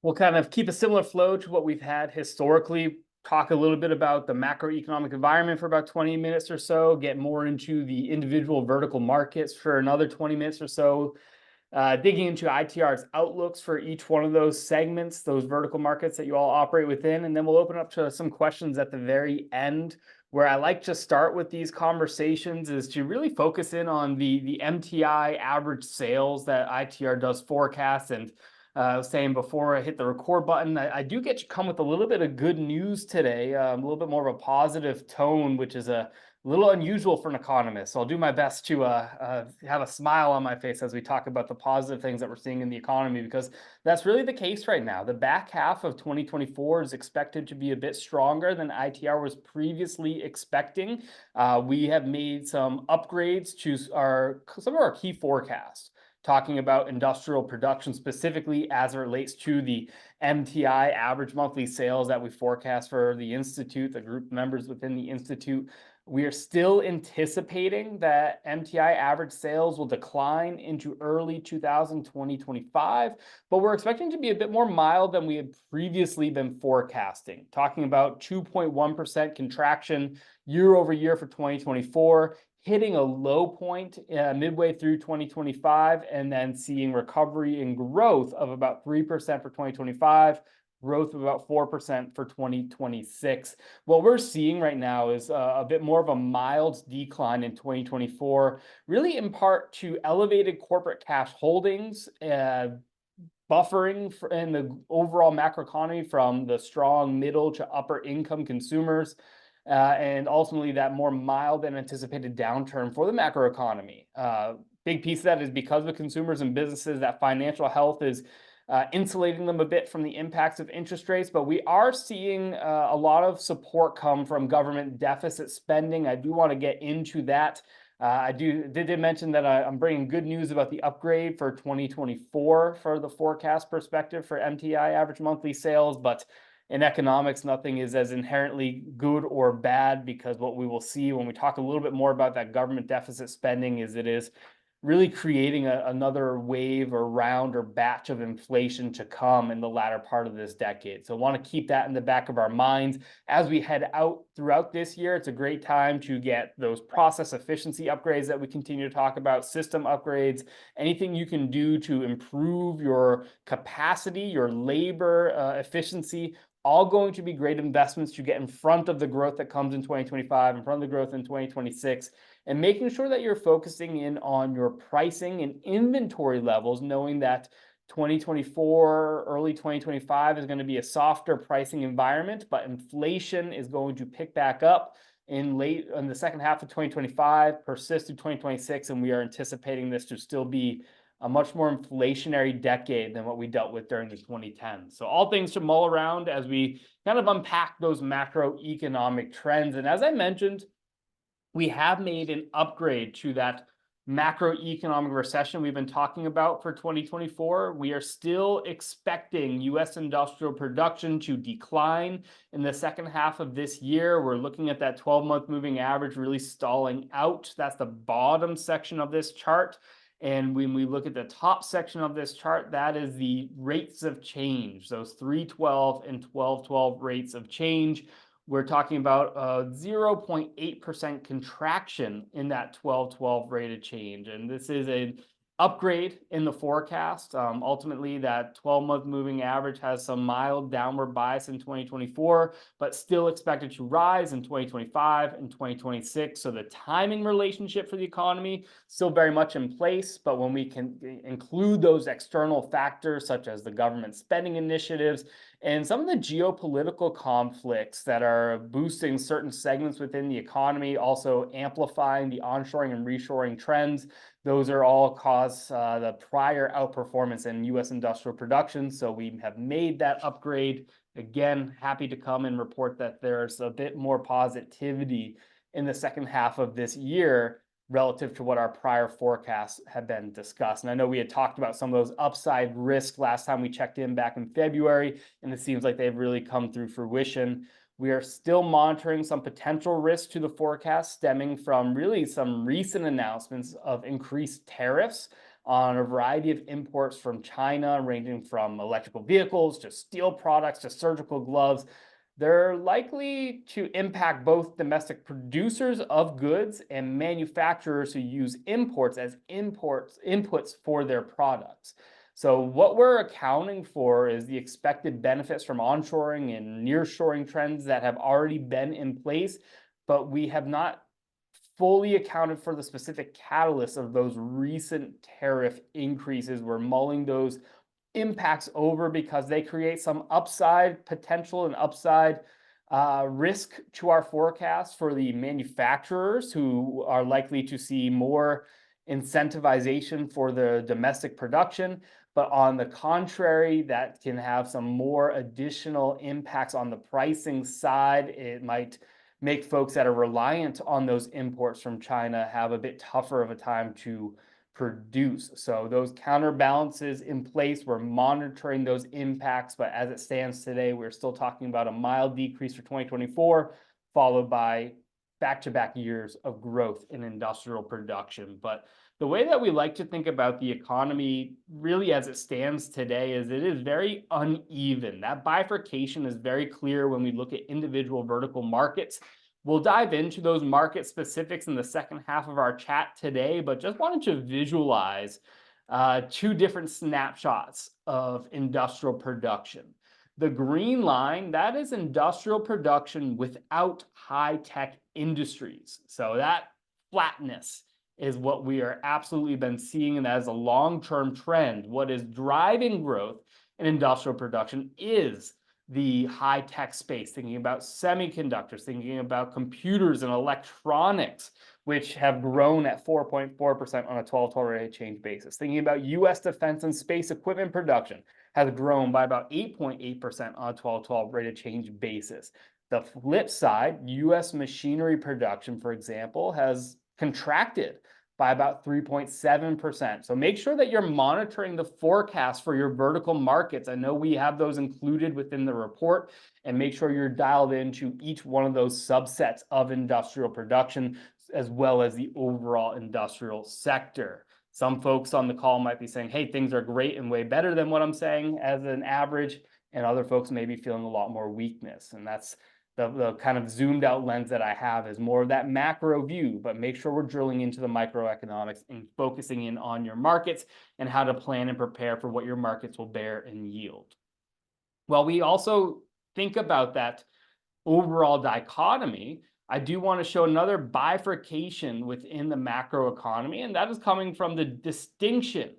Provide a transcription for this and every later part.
We'll kind of keep a similar flow to what we've had historically, talk a little bit about the macroeconomic environment for about 20 minutes or so, get more into the individual vertical markets for another 20 minutes or so, digging into ITR's outlooks for each one of those segments, those vertical markets that you all operate within. And then we'll open up to some questions at the very end. Where I like to start with these conversations is to really focus in on the MTI average sales that ITR does forecast. And I was saying before I hit the record button, I do get to come with a little bit of good news today, a little bit more of a positive tone, which is a little unusual for an economist. So I'll do my best to have a smile on my face as we talk about the positive things that we're seeing in the economy, because that's really the case right now. The back half of 2024 is expected to be a bit stronger than ITR was previously expecting. We have made some upgrades to some of our key forecasts, talking about industrial production specifically as it relates to the MTI average monthly sales that we forecast for the Institute, the group members within the Institute. We are still anticipating that MTI average sales will decline into early 2025, but we're expecting to be a bit more mild than we had previously been forecasting, talking about 2.1% contraction year over year for 2024, hitting a low point midway through 2025, and then seeing recovery and growth of about 3% for 2025, growth of about 4% for 2026. What we're seeing right now is a bit more of a mild decline in 2024, really in part to elevated corporate cash holdings, buffering in the overall macroeconomy from the strong middle to upper income consumers. And ultimately that more mild than anticipated downturn for the macroeconomy. Big piece of that is because of consumers and businesses, that financial health is insulating them a bit from the impacts of interest rates, but we are seeing a lot of support come from government deficit spending. I do want to get into that. I did mention that I'm bringing good news about the upgrade for 2024 for the forecast perspective for MTI average monthly sales, but in economics, nothing is as inherently good or bad, because what we will see when we talk a little bit more about that government deficit spending is it is really creating another wave or round or batch of inflation to come in the latter part of this decade. So I want to keep that in the back of our minds as we head out throughout this year. It's a great time to get those process efficiency upgrades that we continue to talk about, system upgrades, anything you can do to improve your capacity, your labor efficiency, all going to be great investments to get in front of the growth that comes in 2025, in front of the growth in 2026, and making sure that you're focusing in on your pricing and inventory levels, knowing that 2024, early 2025 is going to be a softer pricing environment, but inflation is going to pick back up in the second half of 2025, persist through 2026, and we are anticipating this to still be a much more inflationary decade than what we dealt with during the 2010s. So all things to mull around as we kind of unpack those macroeconomic trends. And as I mentioned, we have made an upgrade to that macroeconomic recession we've been talking about for 2024. We are still expecting U.S. industrial production to decline in the second half of this year. We're looking at that 12-month moving average really stalling out. That's the bottom section of this chart. And when we look at the top section of this chart, that is the rates of change, those 3/12 and 12/12 rates of change. We're talking about a 0.8% contraction in that 12/12 rate of change. And this is an upgrade in the forecast. Ultimately, that 12-month moving average has some mild downward bias in 2024, but still expected to rise in 2025 and 2026. So the timing relationship for the economy still very much in place, but when we can include those external factors such as the government spending initiatives and some of the geopolitical conflicts that are boosting certain segments within the economy, also amplifying the onshoring and reshoring trends, those are all cause the prior outperformance in U.S. industrial production. So we have made that upgrade. Again, happy to come and report that there's a bit more positivity in the second half of this year relative to what our prior forecasts have been discussed. And I know we had talked about some of those upside risks last time we checked in back in February, and it seems like they've really come through fruition. We are still monitoring some potential risks to the forecast stemming from really some recent announcements of increased tariffs. on a variety of imports from China, ranging from electrical vehicles to steel products to surgical gloves. They're likely to impact both domestic producers of goods and manufacturers who use imports as inputs for their products. So what we're accounting for is the expected benefits from onshoring and nearshoring trends that have already been in place, but we have not fully accounted for the specific catalysts of those recent tariff increases. We're mulling those impacts over because they create some upside potential and upside risk to our forecast for the manufacturers, who are likely to see more incentivization for the domestic production. But on the contrary, that can have some more additional impacts on the pricing side. It might make folks that are reliant on those imports from China have a bit tougher of a time to produce. So those counterbalances in place, we're monitoring those impacts, but as it stands today, we're still talking about a mild decrease for 2024, followed by back-to-back years of growth in industrial production. But the way that we like to think about the economy really as it stands today is it is very uneven. That bifurcation is very clear when we look at individual vertical markets. We'll dive into those market specifics in the second half of our chat today, but just wanted to visualize two different snapshots of industrial production. The green line, that is industrial production without high-tech industries. So that flatness is what we are absolutely been seeing, and that is a long-term trend. What is driving growth in industrial production is the high-tech space, thinking about semiconductors, thinking about computers and electronics, which have grown at 4.4% on a 12-12 rate of change basis. Thinking about U.S. defense and space equipment production has grown by about 8.8% on a 12-12 rate of change basis. The flip side, U.S. machinery production, for example, has contracted by about 3.7%. So make sure that you're monitoring the forecast for your vertical markets. I know we have those included within the report, and make sure you're dialed into each one of those subsets of industrial production, as well as the overall industrial sector. Some folks on the call might be saying, hey, things are great and way better than what I'm saying as an average, and other folks may be feeling a lot more weakness. And that's the kind of zoomed out lens that I have is more of that macro view, but make sure we're drilling into the microeconomics and focusing in on your markets and how to plan and prepare for what your markets will bear and yield. While we also think about that overall dichotomy, I do want to show another bifurcation within the macro economy, and that is coming from the distinction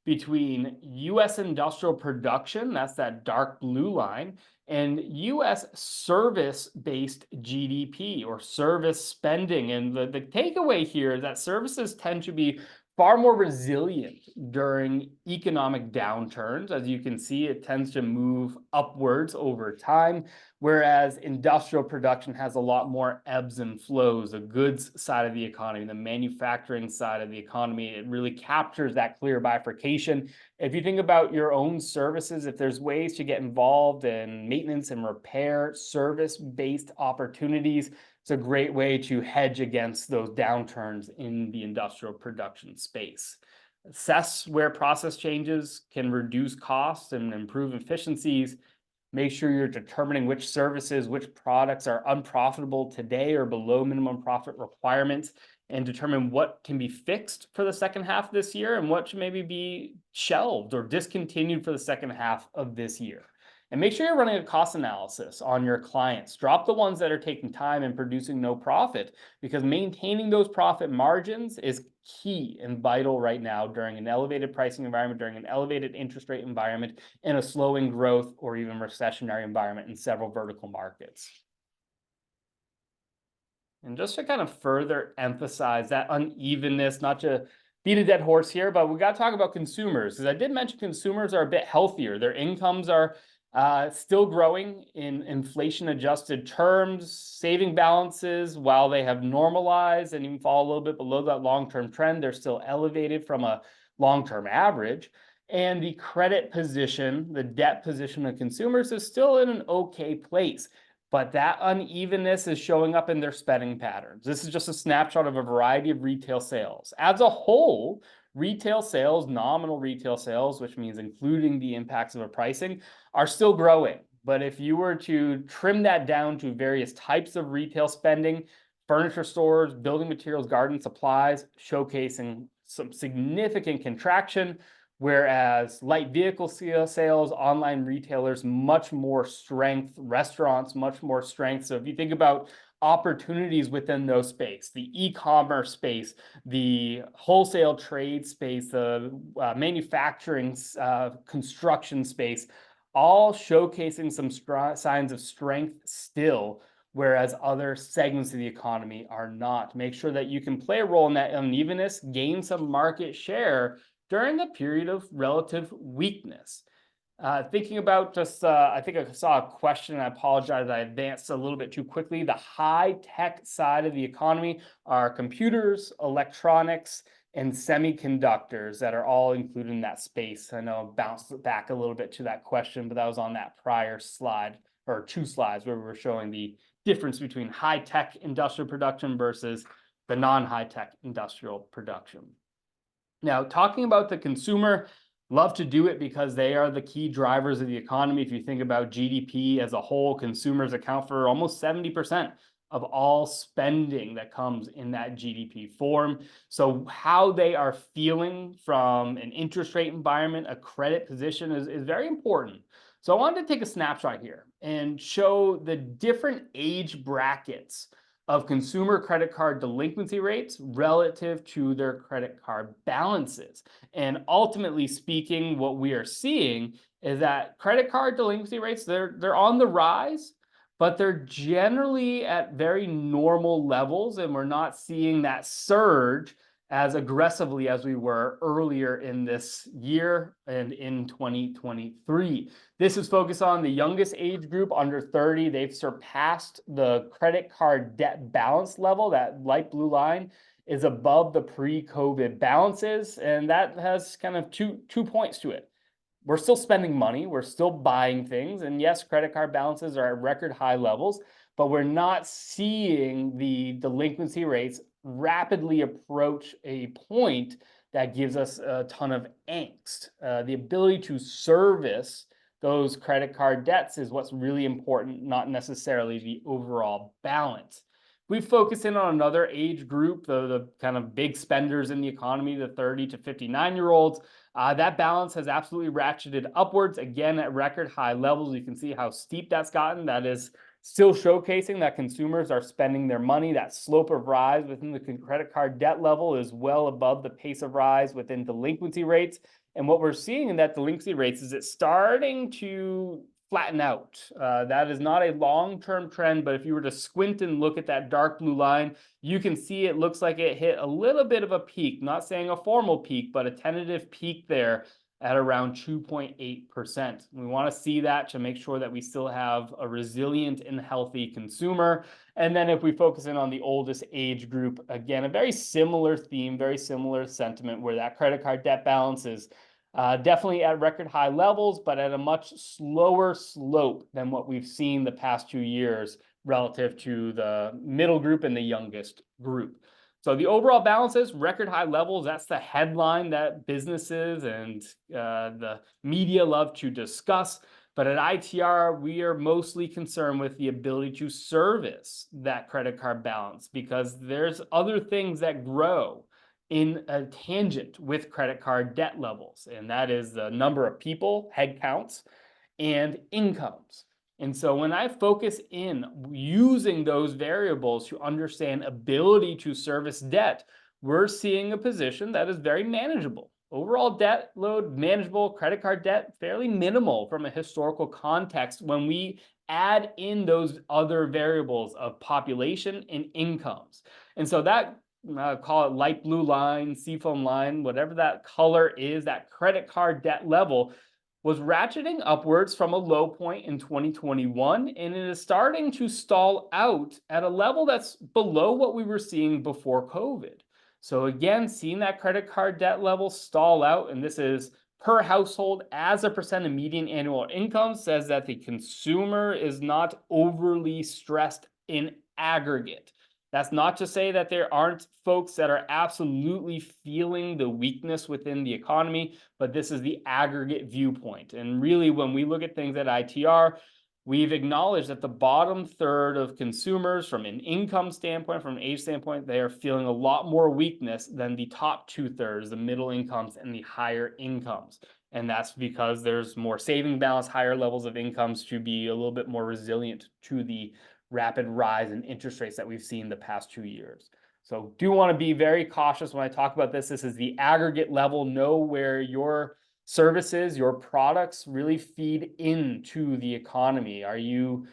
between U.S. industrial production, that's that dark blue line, and U.S. service-based GDP or service spending. And the takeaway here is that services tend to be far more resilient during economic downturns. As you can see, it tends to move upwards over time, whereas industrial production has a lot more ebbs and flows. The goods side of the economy, the manufacturing side of the economy, it really captures that clear bifurcation. If you think about your own services, if there's ways to get involved in maintenance and repair, service-based opportunities, it's a great way to hedge against those downturns in the industrial production space. Assess where process changes can reduce costs and improve efficiencies. Make sure you're determining which services, which products are unprofitable today or below minimum profit requirements, and determine what can be fixed for the second half of this year and what should maybe be shelved or discontinued for the second half of this year. And make sure you're running a cost analysis on your clients. Drop the ones that are taking time and producing no profit, because maintaining those profit margins is key and vital right now during an elevated pricing environment, during an elevated interest rate environment, and a slowing growth or even recessionary environment in several vertical markets. And just to kind of further emphasize that unevenness, not to beat a dead horse here, but we got to talk about consumers, because I did mention consumers are a bit healthier. Their incomes are still growing in inflation-adjusted terms. Saving balances, while they have normalized and even fall a little bit below that long-term trend, they're still elevated from a long-term average. And the credit position, the debt position of consumers is still in an okay place. But that unevenness is showing up in their spending patterns. This is just a snapshot of a variety of retail sales. As a whole, retail sales, nominal retail sales, which means including the impacts of a pricing, are still growing. But if you were to trim that down to various types of retail spending, furniture stores, building materials, garden supplies, showcasing some significant contraction, whereas light vehicle sales, online retailers, much more strength, restaurants, much more strength. So if you think about opportunities within those space, the e-commerce space, the wholesale trade space, the manufacturing, construction space, all showcasing some signs of strength still, whereas other segments of the economy are not. Make sure that you can play a role in that unevenness, gain some market share during a period of relative weakness. Thinking about just, I think I saw a question, and I apologize, I advanced a little bit too quickly. The high-tech side of the economy are computers, electronics, and semiconductors that are all included in that space. I know I bounced back a little bit to that question, but that was on that prior slide, or 2 slides, where we were showing the difference between high-tech industrial production versus the non-high-tech industrial production. Now, talking about the consumer, love to do it because they are the key drivers of the economy. If you think about GDP as a whole, consumers account for almost 70% of all spending that comes in that GDP form. So how they are feeling from an interest rate environment, a credit position is very important. So I wanted to take a snapshot here and show the different age brackets of consumer credit card delinquency rates relative to their credit card balances. And ultimately speaking, what we are seeing is that credit card delinquency rates, they're on the rise, but they're generally at very normal levels, and we're not seeing that surge as aggressively as we were earlier in this year and in 2023. This is focused on the youngest age group, under 30. They've surpassed the credit card debt balance level. That light blue line is above the pre-COVID balances, and that has kind of two points to it. We're still spending money, we're still buying things, and yes, credit card balances are at record high levels, but we're not seeing the delinquency rates rapidly approach a point that gives us a ton of angst. The ability to service those credit card debts is what's really important, not necessarily the overall balance. We focus in on another age group, the kind of big spenders in the economy, the 30 to 59-year-olds. That balance has absolutely ratcheted upwards, again, at record high levels. You can see how steep that's gotten. That is still showcasing that consumers are spending their money. That slope of rise within the credit card debt level is well above the pace of rise within delinquency rates. And what we're seeing in that delinquency rates is it's starting to flatten out. That is not a long-term trend, but if you were to squint and look at that dark blue line, you can see it looks like it hit a little bit of a peak, not saying a formal peak, but a tentative peak there at around 2.8%. We want to see that to make sure that we still have a resilient and healthy consumer. And then if we focus in on the oldest age group, again, a very similar theme, very similar sentiment, where that credit card debt balance is definitely at record high levels, but at a much slower slope than what we've seen the past 2 years relative to the middle group and the youngest group. So the overall balances, record high levels, that's the headline that businesses and the media love to discuss. But at ITR, we are mostly concerned with the ability to service that credit card balance, because there's other things that grow in a tangent with credit card debt levels, and that is the number of people, head counts, and incomes. And so when I focus in using those variables to understand ability to service debt, we're seeing a position that is very manageable. Overall debt load, manageable. Credit card debt, fairly minimal from a historical context when we add in those other variables of population and incomes. And so that, call it light blue line, seafoam line, whatever that color is, that credit card debt level was ratcheting upwards from a low point in 2021, and it is starting to stall out at a level that's below what we were seeing before COVID. So again, seeing that credit card debt level stall out, and this is per household as a percent of median annual income, says that the consumer is not overly stressed in aggregate. That's not to say that there aren't folks that are absolutely feeling the weakness within the economy, but this is the aggregate viewpoint. And really, when we look at things at ITR, we've acknowledged that the bottom third of consumers, from an income standpoint, from an age standpoint, they are feeling a lot more weakness than the top 2/3, the middle incomes and the higher incomes. And that's because there's more saving balance, higher levels of incomes to be a little bit more resilient to the rapid rise in interest rates that we've seen the past 2 years. So do want to be very cautious when I talk about this. This is the aggregate level. Know where your services, your products really feed into the economy. Are you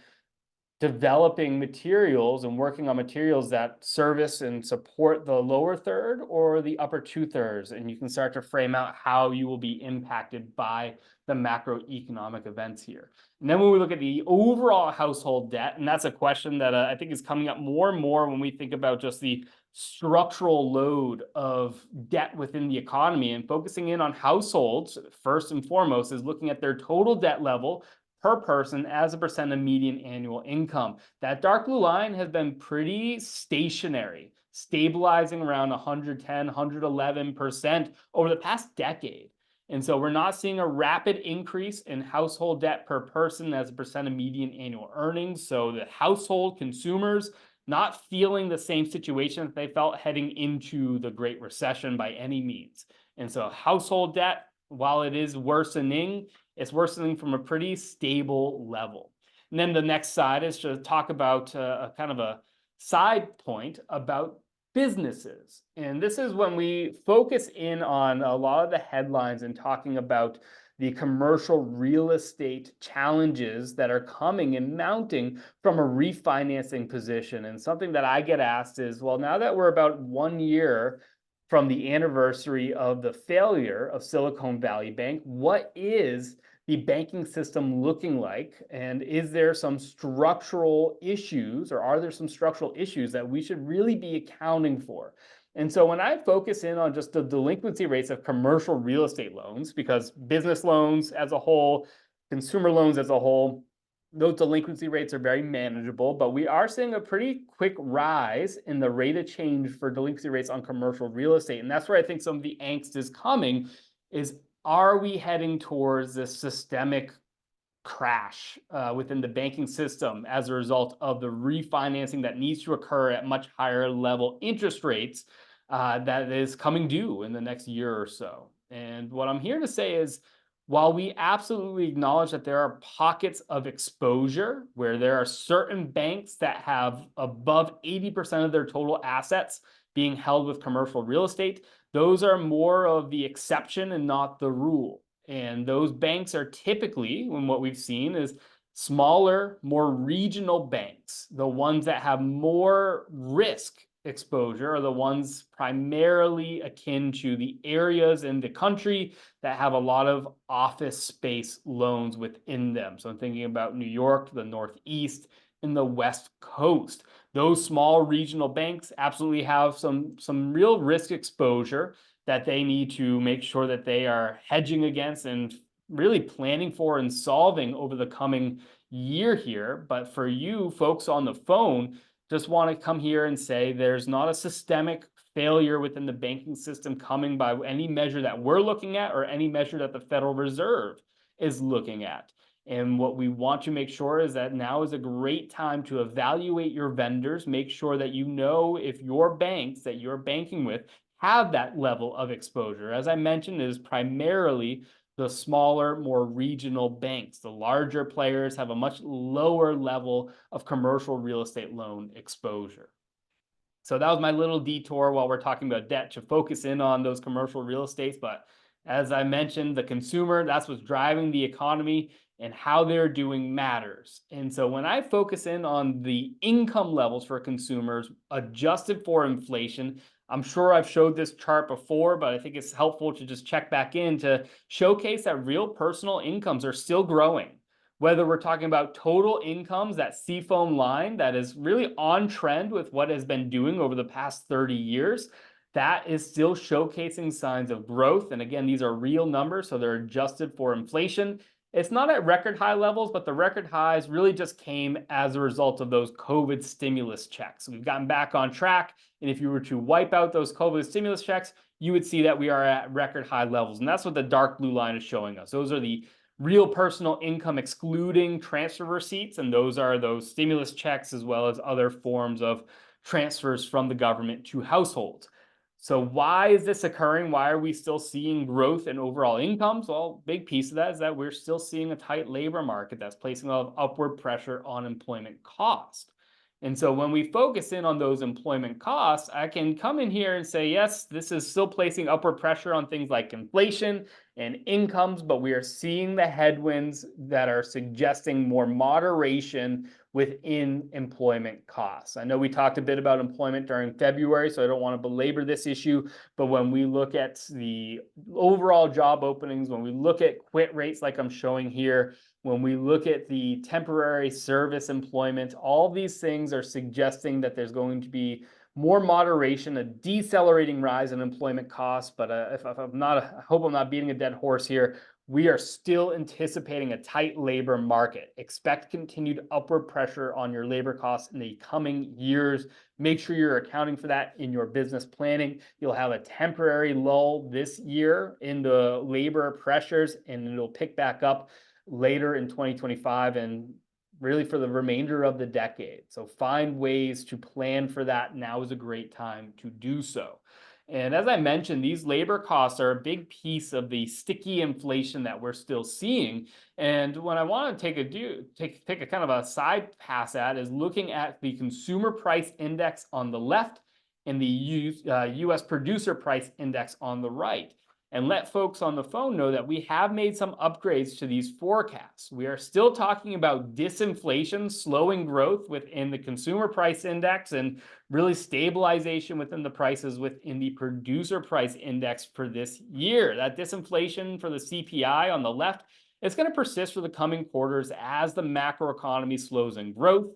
developing materials and working on materials that service and support the lower third or the upper 2/3? And you can start to frame out how you will be impacted by the macroeconomic events here. And then when we look at the overall household debt, and that's a question that I think is coming up more and more when we think about just the structural load of debt within the economy, and focusing in on households first and foremost is looking at their total debt level per person as a percent of median annual income. That dark blue line has been pretty stationary, stabilizing around 110, 111% over the past decade. And so we're not seeing a rapid increase in household debt per person as a percent of median annual earnings. So the household consumers not feeling the same situation that they felt heading into the Great Recession by any means. And so household debt, while it is worsening, it's worsening from a pretty stable level. And then the next side is to talk about a kind of a side point about businesses. And this is when we focus in on a lot of the headlines and talking about the commercial real estate challenges that are coming and mounting from a refinancing position. And something that I get asked is, well, now that we're about 1 year from the anniversary of the failure of Silicon Valley Bank, what is the banking system looking like? And is there some structural issues, or are there some structural issues that we should really be accounting for? And so when I focus in on just the delinquency rates of commercial real estate loans, because business loans as a whole, consumer loans as a whole, those delinquency rates are very manageable, but we are seeing a pretty quick rise in the rate of change for delinquency rates on commercial real estate. And that's where I think some of the angst is coming, is are we heading towards this systemic crash within the banking system as a result of the refinancing that needs to occur at much higher level interest rates that is coming due in the next year or so? And what I'm here to say is, while we absolutely acknowledge that there are pockets of exposure where there are certain banks that have above 80% of their total assets being held with commercial real estate, those are more of the exception and not the rule. And those banks are typically, when what we've seen is smaller, more regional banks. The ones that have more risk exposure are the ones primarily akin to the areas in the country that have a lot of office space loans within them. So I'm thinking about New York, the Northeast, and the West Coast. Those small regional banks absolutely have some real risk exposure that they need to make sure that they are hedging against and really planning for and solving over the coming year here. But for you folks on the phone, just want to come here and say there's not a systemic failure within the banking system coming by any measure that we're looking at or any measure that the Federal Reserve is looking at. And what we want to make sure is that now is a great time to evaluate your vendors, make sure that you know if your banks that you're banking with have that level of exposure. As I mentioned, it is primarily the smaller, more regional banks. The larger players have a much lower level of commercial real estate loan exposure. So that was my little detour while we're talking about debt to focus in on those commercial real estates. But as I mentioned, the consumer, that's what's driving the economy, and how they're doing matters. And so when I focus in on the income levels for consumers adjusted for inflation, I'm sure I've showed this chart before, but I think it's helpful to just check back in to showcase that real personal incomes are still growing. Whether we're talking about total incomes, that seafoam line that is really on trend with what has been doing over the past 30 years, that is still showcasing signs of growth. And again, these are real numbers, so they're adjusted for inflation. It's not at record high levels, but the record highs really just came as a result of those COVID stimulus checks. We've gotten back on track. And if you were to wipe out those COVID stimulus checks, you would see that we are at record high levels. And that's what the dark blue line is showing us. Those are the real personal income excluding transfer receipts. And those are those stimulus checks as well as other forms of transfers from the government to households. So why is this occurring? Why are we still seeing growth in overall incomes? Well, a big piece of that is that we're still seeing a tight labor market that's placing a lot of upward pressure on employment cost. And so when we focus in on those employment costs, I can come in here and say, yes, this is still placing upward pressure on things like inflation and incomes, but we are seeing the headwinds that are suggesting more moderation within employment costs. I know we talked a bit about employment during February, so I don't want to belabor this issue, but when we look at the overall job openings, when we look at quit rates like I'm showing here, when we look at the temporary service employment, all these things are suggesting that there's going to be more moderation, a decelerating rise in employment costs. But if I'm not, I hope I'm not beating a dead horse here. We are still anticipating a tight labor market. Expect continued upward pressure on your labor costs in the coming years. Make sure you're accounting for that in your business planning. You'll have a temporary lull this year in the labor pressures, and it'll pick back up later in 2025 and really for the remainder of the decade. So find ways to plan for that. Now is a great time to do so. And as I mentioned, these labor costs are a big piece of the sticky inflation that we're still seeing. And what I want to take a kind of a side pass at is looking at the consumer price index on the left and the US producer price index on the right. And let folks on the phone know that we have made some upgrades to these forecasts. We are still talking about disinflation, slowing growth within the consumer price index, and really stabilization within the prices within the producer price index for this year. That disinflation for the CPI on the left, it's going to persist for the coming quarters as the macroeconomy slows in growth.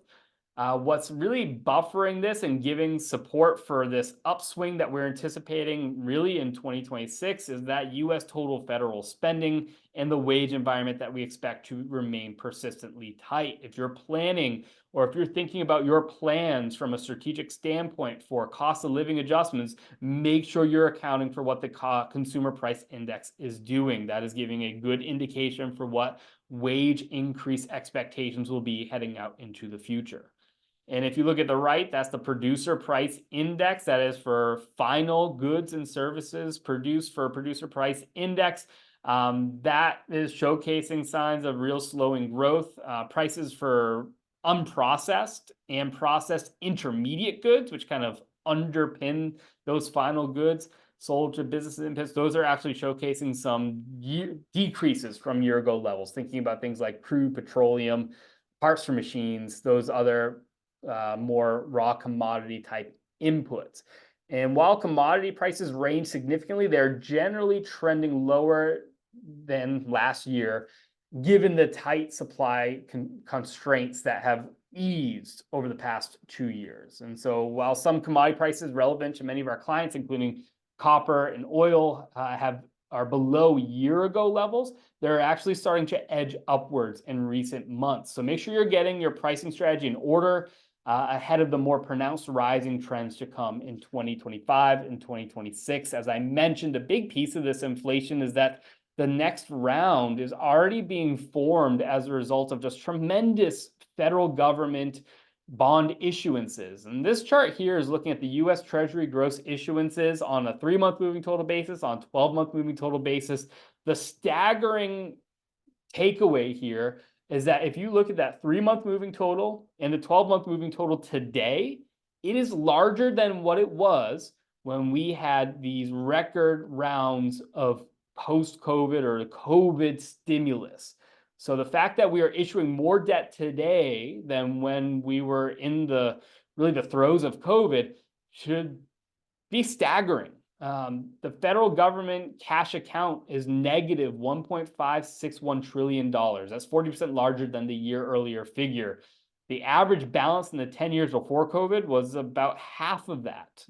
What's really buffering this and giving support for this upswing that we're anticipating really in 2026 is that US total federal spending and the wage environment that we expect to remain persistently tight. If you're planning or if you're thinking about your plans from a strategic standpoint for cost of living adjustments, make sure you're accounting for what the consumer price index is doing. That is giving a good indication for what wage increase expectations will be heading out into the future. And if you look at the right, that's the producer price index. That is for final goods and services produced for a producer price index. That is showcasing signs of real slowing growth. Prices for unprocessed and processed intermediate goods, which kind of underpin those final goods sold to businesses and inputs, those are actually showcasing some decreases from year-ago levels. Thinking about things like crude, petroleum, parts for machines, those other more raw commodity type inputs. And while commodity prices range significantly, they're generally trending lower than last year, given the tight supply constraints that have eased over the past 2 years. And so while some commodity prices relevant to many of our clients, including copper and oil, are below year-ago levels, they're actually starting to edge upwards in recent months. So make sure you're getting your pricing strategy in order ahead of the more pronounced rising trends to come in 2025 and 2026. As I mentioned, a big piece of this inflation is that the next round is already being formed as a result of just tremendous federal government bond issuances. And this chart here is looking at the US Treasury gross issuances on a 3-month moving total basis, on 12-month moving total basis. The staggering takeaway here is that if you look at that 3-month moving total and the 12-month moving total today, it is larger than what it was when we had these record rounds of post-COVID or COVID stimulus. So the fact that we are issuing more debt today than when we were in the throes of COVID should be staggering. The federal government cash account is negative $1.561 trillion. That's 40% larger than the year earlier figure. The average balance in the 10 years before COVID was about half of that,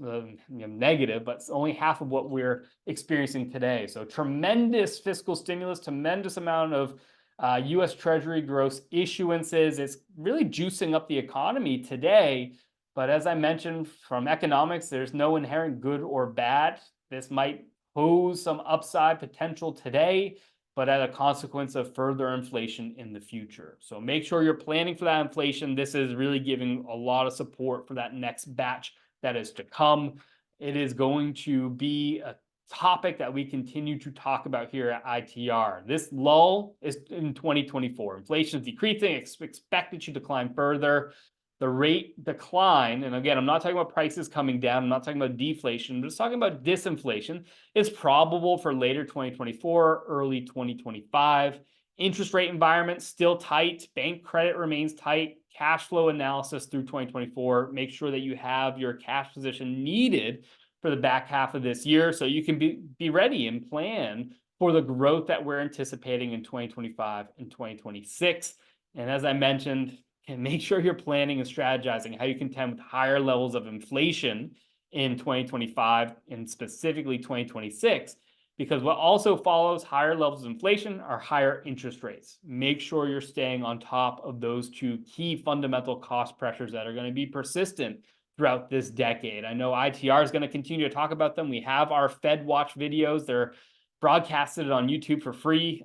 negative, but it's only half of what we're experiencing today. So tremendous fiscal stimulus, tremendous amount of US Treasury gross issuances, it's really juicing up the economy today. But as I mentioned from economics, there's no inherent good or bad. This might pose some upside potential today, but at a consequence of further inflation in the future. So make sure you're planning for that inflation. This is really giving a lot of support for that next batch that is to come. It is going to be a topic that we continue to talk about here at ITR. This lull is in 2024. Inflation is decreasing, expected to decline further. The rate decline, and again, I'm not talking about prices coming down, I'm not talking about deflation, I'm just talking about disinflation, is probable for later 2024, early 2025. Interest rate environment still tight, bank credit remains tight, cash flow analysis through 2024. Make sure that you have your cash position needed for the back half of this year so you can be ready and plan for the growth that we're anticipating in 2025 and 2026. And as I mentioned, and make sure you're planning and strategizing how you contend with higher levels of inflation in 2025 and specifically 2026, because what also follows higher levels of inflation are higher interest rates. Make sure you're staying on top of those two key fundamental cost pressures that are going to be persistent throughout this decade. I know ITR is going to continue to talk about them. We have our Fed Watch videos. They're broadcasted on YouTube for free.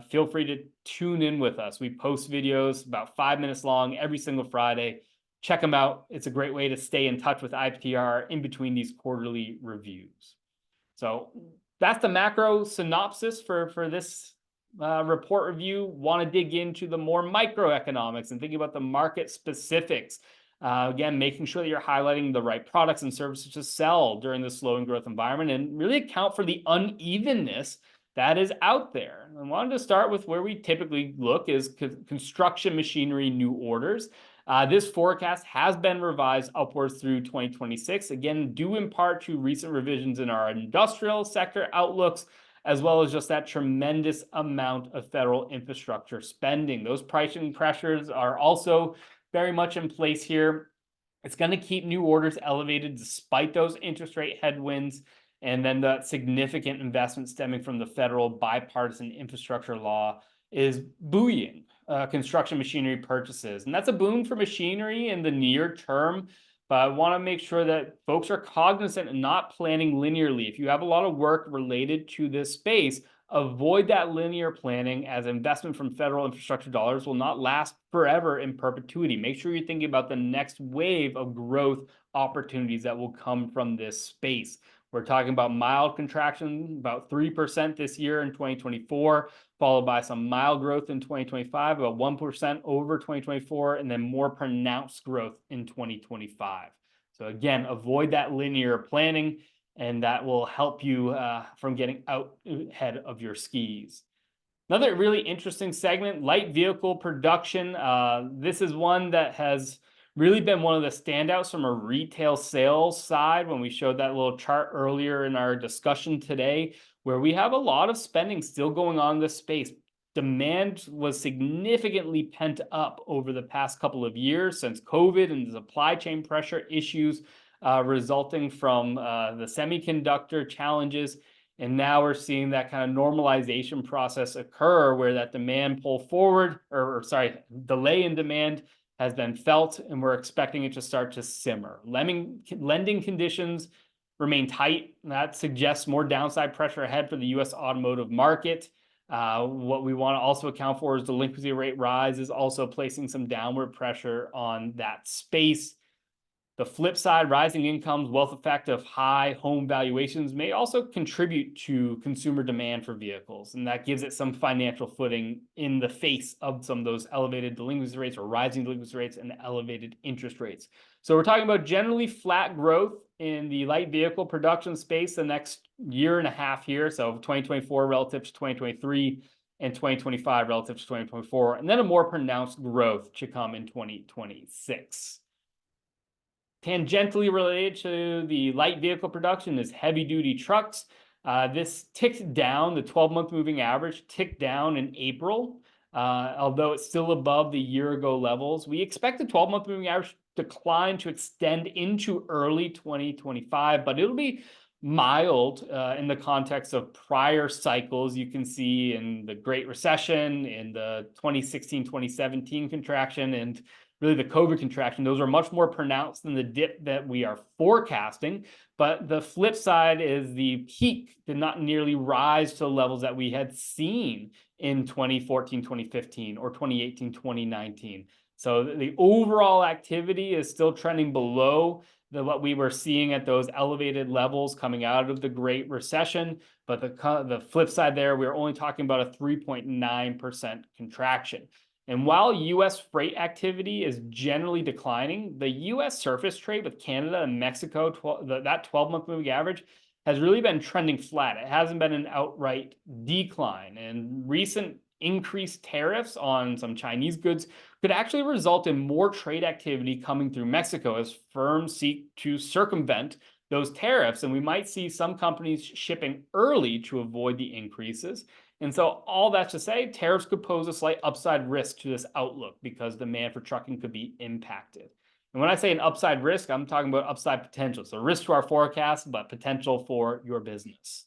Feel free to tune in with us. We post videos about 5 minutes long every single Friday. Check them out. It's a great way to stay in touch with ITR in between these quarterly reviews. So that's the macro synopsis for this report review. Want to dig into the more microeconomics and thinking about the market specifics. Again, making sure that you're highlighting the right products and services to sell during the slowing growth environment and really account for the unevenness that is out there. I wanted to start with where we typically look is construction machinery new orders. This forecast has been revised upwards through 2026, again, due in part to recent revisions in our industrial sector outlooks, as well as just that tremendous amount of federal infrastructure spending. Those pricing pressures are also very much in place here. It's going to keep new orders elevated despite those interest rate headwinds, and then the significant investment stemming from the federal bipartisan infrastructure law is buoying construction machinery purchases. And that's a boon for machinery in the near term, but I want to make sure that folks are cognizant and not planning linearly. If you have a lot of work related to this space, avoid that linear planning, as investment from federal infrastructure dollars will not last forever in perpetuity. Make sure you're thinking about the next wave of growth opportunities that will come from this space. We're talking about mild contraction, about 3% this year in 2024, followed by some mild growth in 2025, about 1% over 2024, and then more pronounced growth in 2025. So again, avoid that linear planning, and that will help you from getting out ahead of your skis. Another really interesting segment, light vehicle production. This is one that has really been one of the standouts from a retail sales side when we showed that little chart earlier in our discussion today, where we have a lot of spending still going on in this space. Demand was significantly pent up over the past couple of years since COVID and the supply chain pressure issues resulting from the semiconductor challenges. And now we're seeing that kind of normalization process occur where that demand pull forward, delay in demand has been felt, and we're expecting it to start to simmer. Lending conditions remain tight. That suggests more downside pressure ahead for the U.S. automotive market. What we want to also account for is delinquency rate rise is also placing some downward pressure on that space. The flip side, rising incomes, wealth effect of high home valuations may also contribute to consumer demand for vehicles, and that gives it some financial footing in the face of some of those elevated delinquency rates or rising delinquency rates and elevated interest rates. So we're talking about generally flat growth in the light vehicle production space the next year and a half here, so 2024 relative to 2023 and 2025 relative to 2024, and then a more pronounced growth to come in 2026. Tangentially related to the light vehicle production is heavy-duty trucks. This ticked down, the 12-month moving average ticked down in April, although it's still above the year-ago levels. We expect the 12-month moving average decline to extend into early 2025, but it'll be mild in the context of prior cycles. You can see in the Great Recession, in the 2016, 2017 contraction, and really the COVID contraction, those are much more pronounced than the dip that we are forecasting. But the flip side is the peak did not nearly rise to the levels that we had seen in 2014, 2015, or 2018, 2019. So the overall activity is still trending below what we were seeing at those elevated levels coming out of the Great Recession. But the flip side there, we're only talking about a 3.9% contraction. And while US freight activity is generally declining, the US surface trade with Canada and Mexico, that 12-month moving average, has really been trending flat. It hasn't been an outright decline. And recent increased tariffs on some Chinese goods could actually result in more trade activity coming through Mexico as firms seek to circumvent those tariffs. And we might see some companies shipping early to avoid the increases. And so all that to say, tariffs could pose a slight upside risk to this outlook because demand for trucking could be impacted. And when I say an upside risk, I'm talking about upside potential. So risk to our forecast, but potential for your business.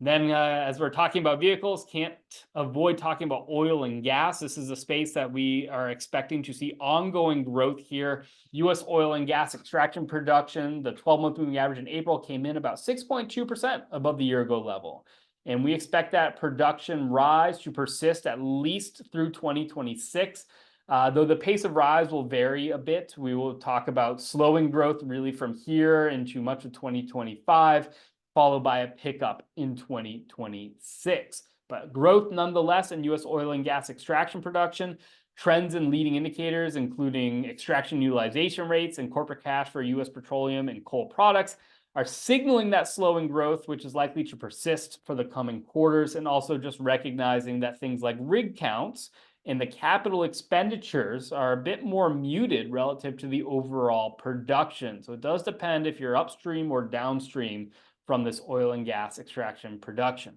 Then as we're talking about vehicles, can't avoid talking about oil and gas. This is a space that we are expecting to see ongoing growth here. US oil and gas extraction production, the 12-month moving average in April came in about 6.2% above the year ago level. And we expect that production rise to persist at least through 2026. Though the pace of rise will vary a bit. We will talk about slowing growth really from here into much of 2025. Followed by a pickup in 2026. But growth nonetheless in US oil and gas extraction production, trends and leading indicators, including extraction utilization rates and corporate cash for US petroleum and coal products, are signaling that slowing growth, which is likely to persist for the coming quarters, and also just recognizing that things like rig counts and the capital expenditures are a bit more muted relative to the overall production. So it does depend if you're upstream or downstream from this oil and gas extraction production.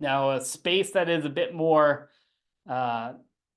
Now, a space that is a bit more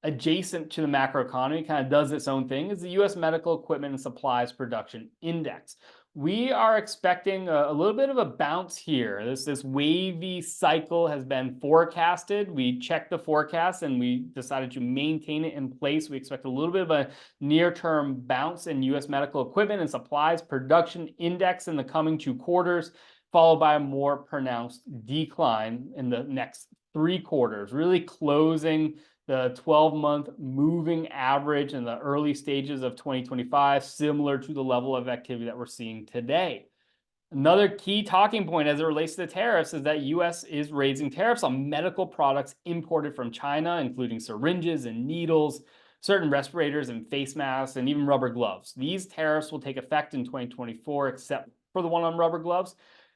adjacent to the macroeconomy, kind of does its own thing, is the US Medical Equipment and Supplies Production Index. We are expecting a little bit of a bounce here. This wavy cycle has been forecasted. We checked the forecast and we decided to maintain it in place. We expect a little bit of a near-term bounce in US Medical Equipment and Supplies Production Index in the coming 2 quarters, followed by a more pronounced decline in the next 3 quarters, really closing the 12-month moving average in the early stages of 2025, similar to the level of activity that we're seeing today. Another key talking point as it relates to the tariffs is that US is raising tariffs on medical products imported from China, including syringes and needles, certain respirators and face masks, and even rubber gloves. These tariffs will take effect in 2024, except for the one on rubber gloves,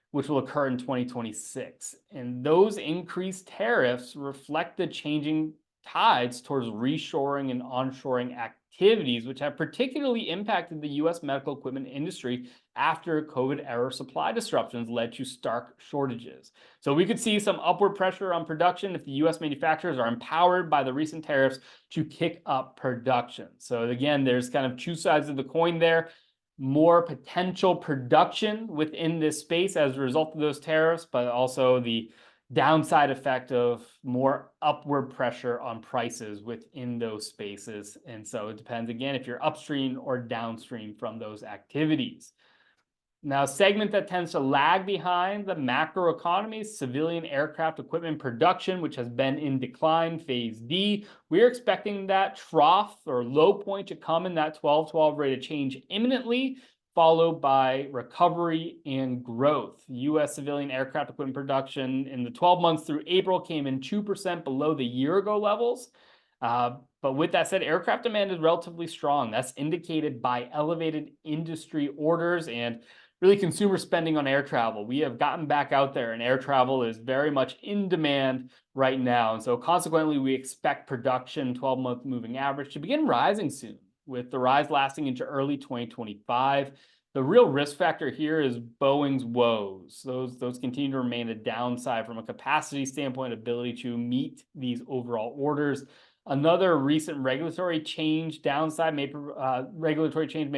which will occur in 2026. And those increased tariffs reflect the changing tides towards reshoring and onshoring activities, which have particularly impacted the US medical equipment industry after COVID-era supply disruptions led to stark shortages. So we could see some upward pressure on production if the US manufacturers are empowered by the recent tariffs to kick up production. So again, there's kind of 2 sides of the coin there. More potential production within this space as a result of those tariffs, but also the downside effect of more upward pressure on prices within those spaces. And so it depends, again, if you're upstream or downstream from those activities. Now, a segment that tends to lag behind the macro economy is civilian aircraft equipment production, which has been in decline, phase D. We're expecting that trough or low point to come in that 12-12 rate of change imminently, followed by recovery and growth. US civilian aircraft equipment production in the 12 months through April came in 2% below the year-ago levels. But with that said, aircraft demand is relatively strong. That's indicated by elevated industry orders and really consumer spending on air travel. We have gotten back out there and air travel is very much in demand right now. And so consequently, we expect production 12-month moving average to begin rising soon, with the rise lasting into early 2025. The real risk factor here is Boeing's woes. Those continue to remain a downside from a capacity standpoint, ability to meet these overall orders. Another recent regulatory change may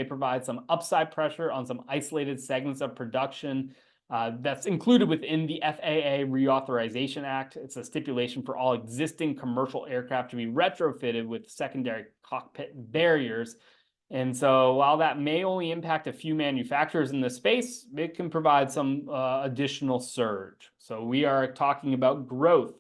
provide some upside pressure on some isolated segments of production. That's included within the FAA Reauthorization Act. It's a stipulation for all existing commercial aircraft to be retrofitted with secondary cockpit barriers. And so while that may only impact a few manufacturers in the space, it can provide some additional surge. So we are talking about growth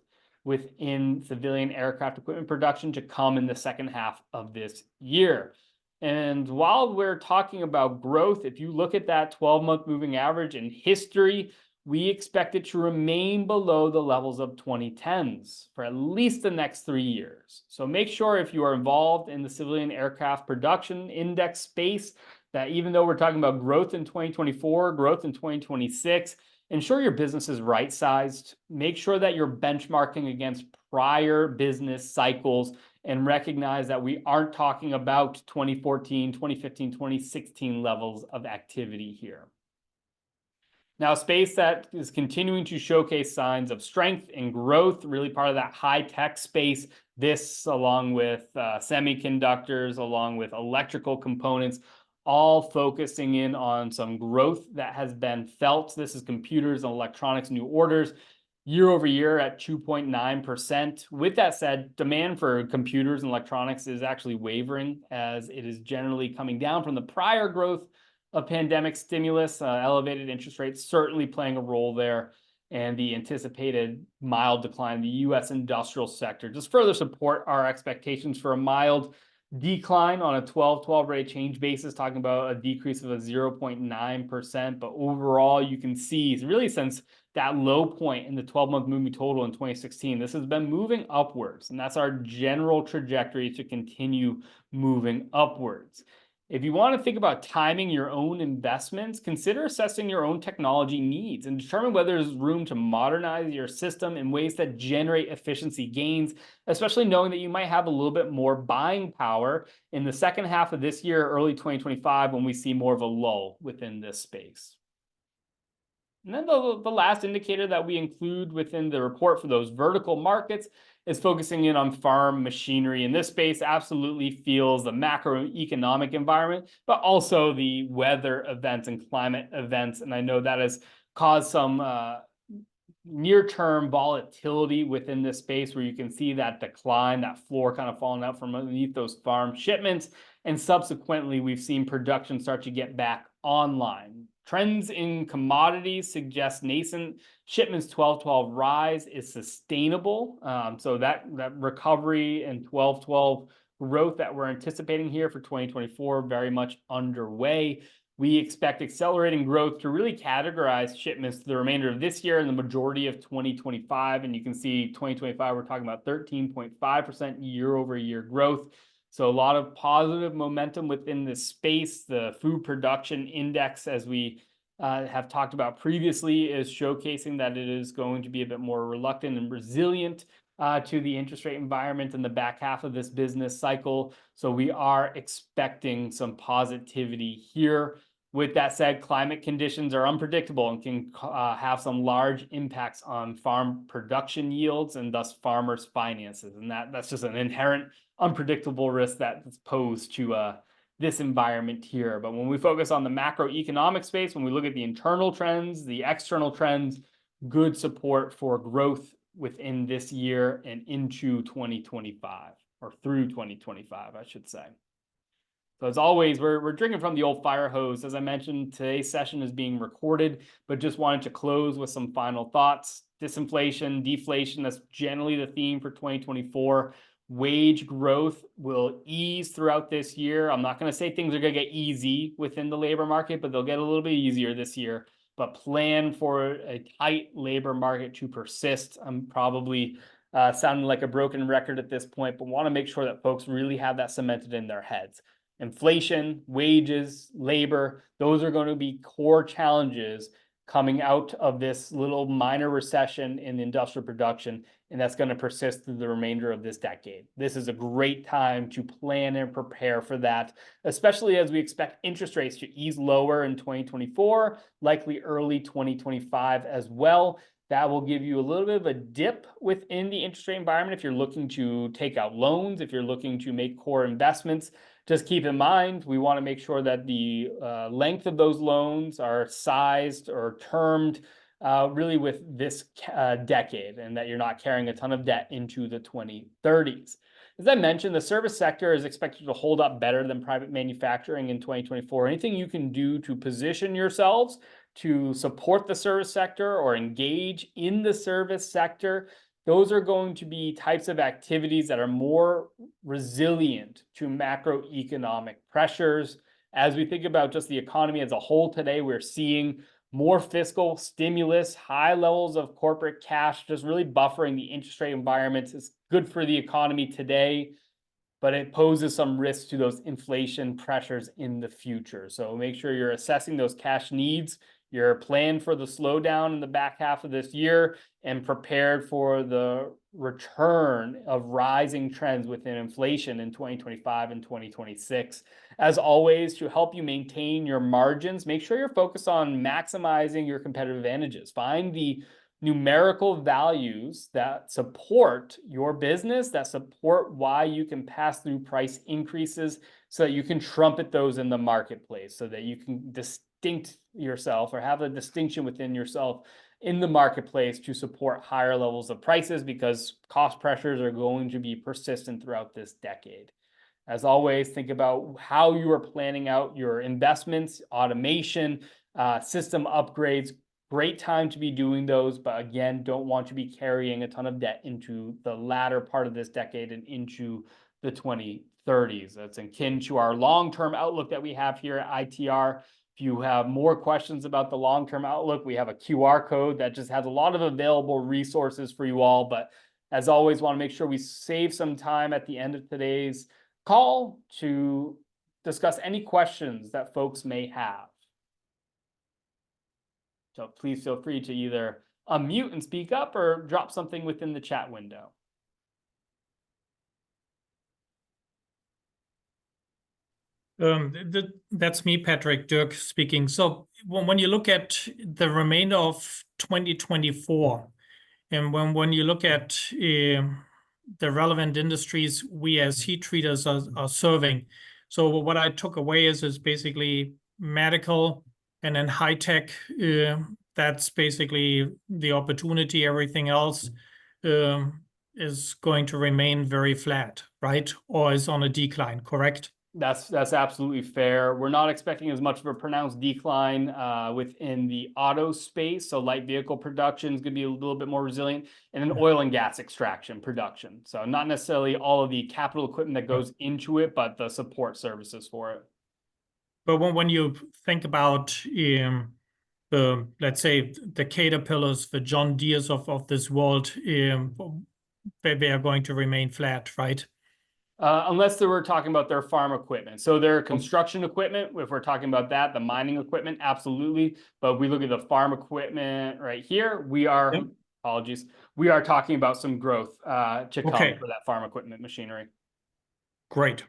within civilian aircraft equipment production to come in the second half of this year. And while we're talking about growth, if you look at that 12-month moving average in history, we expect it to remain below the levels of 2010s for at least the next 3 years. So make sure if you are involved in the civilian aircraft production index space, that even though we're talking about growth in 2024, growth in 2026, ensure your business is right-sized. Make sure that you're benchmarking against prior business cycles and recognize that we aren't talking about 2014, 2015, 2016 levels of activity here. Now, a space that is continuing to showcase signs of strength and growth, really part of that high-tech space, this along with semiconductors, along with electrical components, all focusing in on some growth that has been felt. This is computers and electronics new orders year over year at 2.9%. With that said, demand for computers and electronics is actually wavering as it is generally coming down from the prior growth of pandemic stimulus. Elevated interest rates certainly playing a role there, and the anticipated mild decline in the U.S. industrial sector just further support our expectations for a mild decline on a 12-12 rate change basis, talking about a decrease of a 0.9%. But overall, you can see really since that low point in the 12-month moving total in 2016, this has been moving upwards, and that's our general trajectory to continue moving upwards. If you want to think about timing your own investments, consider assessing your own technology needs and determine whether there's room to modernize your system in ways that generate efficiency gains, especially knowing that you might have a little bit more buying power in the second half of this year, early 2025, when we see more of a lull within this space. And then the last indicator that we include within the report for those vertical markets is focusing in on farm machinery. In this space, absolutely feels the macroeconomic environment, but also the weather events and climate events. And I know that has caused some near-term volatility within this space where you can see that decline, that floor kind of falling out from underneath those farm shipments. And subsequently, we've seen production start to get back online. Trends in commodities suggest nascent shipments 12-12 rise is sustainable. So that recovery and 12-12 growth that we're anticipating here for 2024 very much underway. We expect accelerating growth to really categorize shipments to the remainder of this year and the majority of 2025. And you can see 2025, we're talking about 13.5% year-over-year growth. So a lot of positive momentum within this space. The food production index, as we have talked about previously, is showcasing that it is going to be a bit more reluctant and resilient to the interest rate environment in the back half of this business cycle. So we are expecting some positivity here. With that said, climate conditions are unpredictable and can have some large impacts on farm production yields and thus farmers' finances. And that's just an inherent unpredictable risk that's posed to this environment here. But when we focus on the macroeconomic space, when we look at the internal trends, the external trends, good support for growth within this year and into 2025, or through 2025, I should say. So as always, we're drinking from the old fire hose. As I mentioned, today's session is being recorded, but just wanted to close with some final thoughts. Disinflation, deflation, that's generally the theme for 2024. Wage growth will ease throughout this year. I'm not going to say things are going to get easy within the labor market, but they'll get a little bit easier this year. But plan for a tight labor market to persist. I'm probably sounding like a broken record at this point, but want to make sure that folks really have that cemented in their heads. Inflation, wages, labor, those are going to be core challenges coming out of this little minor recession in industrial production, and that's going to persist through the remainder of this decade. This is a great time to plan and prepare for that, especially as we expect interest rates to ease lower in 2024, likely early 2025 as well. That will give you a little bit of a dip within the interest rate environment if you're looking to take out loans, if you're looking to make core investments. Just keep in mind, we want to make sure that the length of those loans are sized or termed really with this decade, and that you're not carrying a ton of debt into the 2030s. As I mentioned, the service sector is expected to hold up better than private manufacturing in 2024. Anything you can do to position yourselves to support the service sector or engage in the service sector, those are going to be types of activities that are more resilient to macroeconomic pressures. As we think about just the economy as a whole today, we're seeing more fiscal stimulus, high levels of corporate cash, just really buffering the interest rate environment. It's good for the economy today, but it poses some risks to those inflation pressures in the future. So make sure you're assessing those cash needs, your plan for the slowdown in the back half of this year, and prepared for the return of rising trends within inflation in 2025 and 2026. As always, to help you maintain your margins, make sure you're focused on maximizing your competitive advantages. Find the numerical values that support your business, that support why you can pass through price increases, so that you can trumpet those in the marketplace, so that you can distinct yourself or have a distinction within yourself in the marketplace to support higher levels of prices, because cost pressures are going to be persistent throughout this decade. As always, think about how you are planning out your investments, automation, system upgrades. Great time to be doing those, but again, don't want to be carrying a ton of debt into the latter part of this decade and into the 2030s. That's akin to our long-term outlook that we have here at ITR. If you have more questions about the long-term outlook, we have a QR code that just has a lot of available resources for you all. But as always, want to make sure we save some time at the end of today's call to discuss any questions that folks may have. So please feel free to either unmute and speak up or drop something within the chat window. That's me, Patrick, Dirk speaking. So when you look at the remainder of 2024, and when you look at the relevant industries we as heat treaters are serving, so what I took away is basically medical and then high tech. That's basically the opportunity. Everything else is going to remain very flat, right? Or is on a decline, correct? That's absolutely fair. We're not expecting as much of a pronounced decline within the auto space. So light vehicle production is going to be a little bit more resilient, and then oil and gas extraction production. So not necessarily all of the capital equipment that goes into it, but the support services for it. But when you think about let's say the Caterpillars, the John Deeres of this world, they are going to remain flat, right? Unless they were talking about their farm equipment. So their construction equipment, if we're talking about that, the mining equipment, absolutely. But if we look at the farm equipment right here, we are, apologies, we are talking about some growth to come for that farm equipment machinery. Great.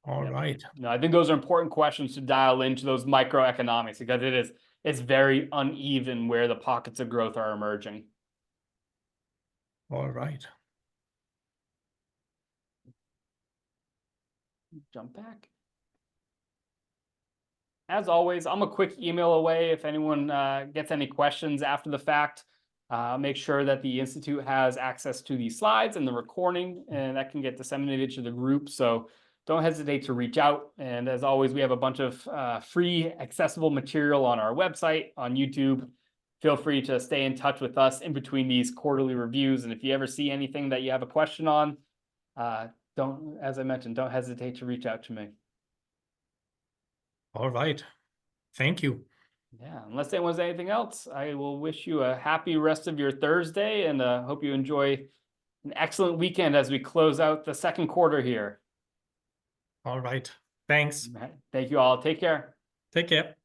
All right. No, I think those are important questions to dial into those microeconomics, because it's very uneven where the pockets of growth are emerging. All right. Jump back. As always, I'm a quick email away if anyone gets any questions after the fact. Make sure that the Institute has access to the slides and the recording, and that can get disseminated to the group. So don't hesitate to reach out. And as always, we have a bunch of free accessible material on our website, on YouTube. Feel free to stay in touch with us in between these quarterly reviews. And if you ever see anything that you have a question on, as I mentioned, don't hesitate to reach out to me. All right. Thank you. Yeah, unless anyone has anything else, I will wish you a happy rest of your Thursday, and hope you enjoy an excellent weekend as we close out the second quarter here. All right. Thanks. Thank you all. Take care. Take care.